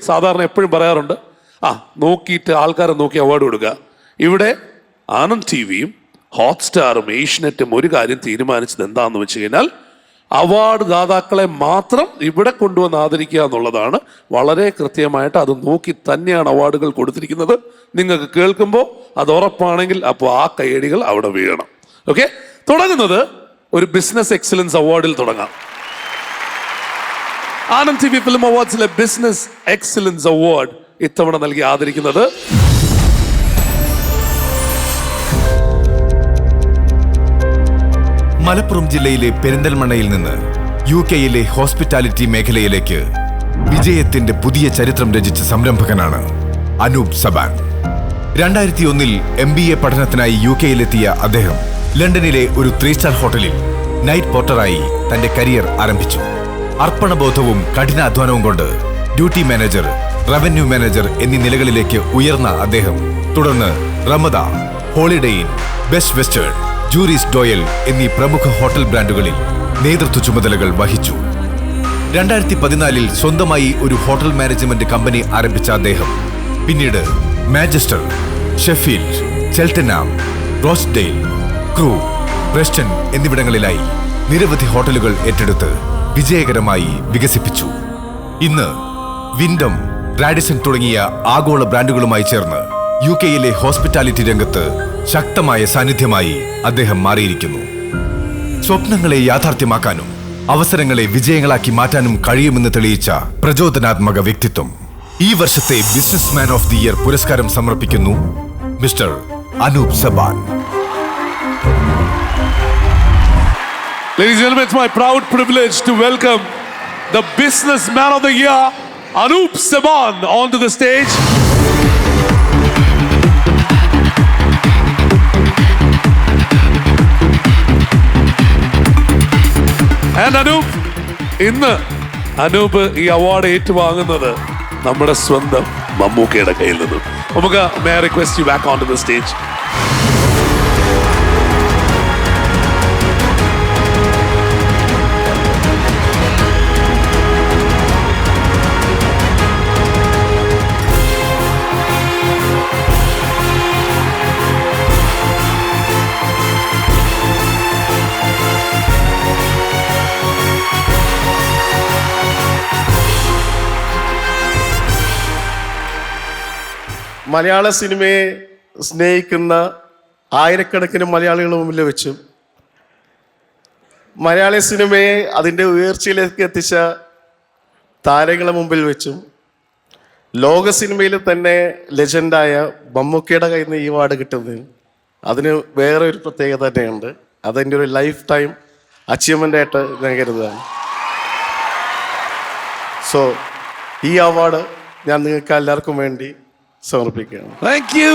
സാധാരണ എപ്പോഴും പറയാറുണ്ട്, നോക്കിയിട്ട് ആൾക്കാരെ നോക്കി അവാർഡ് കൊടുക്കുക. ഇവിടെ ആനന്ദ് ടിവിയും ഹോട്ട്സ്റ്റാറും ഏഷ്യനെറ്റും ഒരു കാര്യം തീരുമാനിച്ചത് എന്താണെന്ന് വെച്ച് കഴിഞ്ഞാൽ അവാർഡ് ദാതാക്കളെ മാത്രം ഇവിടെ കൊണ്ടുവന്ന് ആദരിക്കുക എന്നുള്ളതാണ്. വളരെ കൃത്യമായിട്ട് അത് നോക്കി തന്നെയാണ് അവാർഡുകൾ കൊടുത്തിരിക്കുന്നത്. നിങ്ങൾക്ക് കേൾക്കുമ്പോൾ അത് ഉറപ്പാണെങ്കിൽ അപ്പോൾ ആ കയ്യടികൾ അവിടെ വീഴണം. ഓക്കെ, തുടങ്ങുന്നത് ഒരു ബിസിനസ് എക്സലൻസ് അവാർഡിൽ തുടങ്ങാം. ആനന്ദ് ടി വി ഫിലിം അവാർഡ്സിലെ ബിസിനസ് എക്സലൻസ് അവാർഡ് ഇത്തവണ നൽകി ആദരിക്കുന്നത് മലപ്പുറം ജില്ലയിലെ പെരിന്തൽമണ്ണയിൽ നിന്ന് UK-യിലെ ഹോസ്പിറ്റാലിറ്റി മേഖലയിലേക്ക് വിജയത്തിന്റെ പുതിയ ചരിത്രം രചിച്ച സംരംഭകനാണ് അനൂപ് സബാൻ. 2001-ൽ MBA പഠനത്തിനായി UK-യിലെത്തിയ അദ്ദേഹം ലണ്ടനിലെ ഒരു 3-സ്റ്റാർ ഹോട്ടലിൽ നൈറ്റ് പോർട്ടറായി തന്റെ കരിയർ ആരംഭിച്ചു. അർപ്പണബോധവും കഠിനാധ്വാനവും കൊണ്ട് ഡ്യൂട്ടി മാനേജർ, റവന്യൂ മാനേജർ എന്നീ നിലകളിലേക്ക് ഉയർന്ന അദ്ദേഹം തുടർന്ന് Ramada, Holiday Inn, best western, ജൂറിസ് ഡോയൽ എന്നീ പ്രമുഖ ഹോട്ടൽ ബ്രാൻഡുകളിൽ നേതൃത്വ ചുമതലകൾ വഹിച്ചു. 2014-ൽ സ്വന്തമായി ഒരു ഹോട്ടൽ മാനേജ്മെന്റ് കമ്പനി ആരംഭിച്ച അദ്ദേഹം പിന്നീട് Manchester, Sheffield, ചെൽട്ടനാം, Rochdale, crew, Preston എന്നിവിടങ്ങളിലായി നിരവധി ഹോട്ടലുകൾ ഏറ്റെടുത്ത് വിജയകരമായി വികസിപ്പിച്ചു. ഇന്ന് വിൻഡം, റാഡിസൺ തുടങ്ങിയ ആഗോള ബ്രാൻഡുകളുമായി ചേർന്ന് UK-യിലെ ഹോസ്പിറ്റാലിറ്റി രംഗത്ത് ശക്തമായ സാന്നിധ്യമായി അദ്ദേഹം മാറിയിരിക്കുന്നു. സ്വപ്നങ്ങളെ യാഥാർത്ഥ്യമാക്കാനും അവസരങ്ങളെ വിജയങ്ങളാക്കി മാറ്റാനും കഴിയുമെന്ന് തെളിയിച്ച പ്രചോദനാത്മക വ്യക്തിത്വം. ഈ വർഷത്തെ business man of the year പുരസ്കാരം സമർപ്പിക്കുന്നു mister Anoop Saban. Ladies and gentlemen, it's my proud privilege to welcome the Business Man of the Year, Anup Saban, onto the stage. And Anup, ഇന്ന് അനൂപ് ഈ അവാർഡ് ഏറ്റുവാങ്ങുന്നത് നമ്മുടെ സ്വന്തം മമ്മൂക്കയുടെ കയ്യിൽ നിന്നും. നമുക്ക് may I request you back onto the stage. മലയാള സിനിമയെ സ്നേഹിക്കുന്ന ആയിരക്കണക്കിന് മലയാളികൾ മുമ്പിൽ വെച്ചും മലയാള സിനിമയെ അതിൻ്റെ ഉയർച്ചയിലേക്ക് എത്തിച്ച താരങ്ങളെ മുമ്പിൽ വെച്ചും ലോക സിനിമയിൽ തന്നെ ലെജൻഡായ മമ്മൂക്കയുടെ കയ്യിൽ നിന്ന് ഈ അവാർഡ് കിട്ടുന്നത് അതിന് വേറെ ഒരു പ്രത്യേകത തന്നെയുണ്ട്. അതെൻ്റെ ഒരു ലൈഫ് ടൈം അച്ചീവ്മെൻ്റ് ആയിട്ട് ഞാൻ കരുതുകയാണ്. സോ ഈ അവാർഡ് ഞാൻ നിങ്ങൾക്ക് എല്ലാവർക്കും വേണ്ടി സമർപ്പിക്കുകയാണ്. Thank you.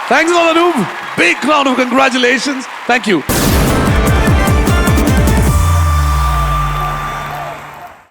Thanks a lot, Anup. Big round of congratulations. Thank you.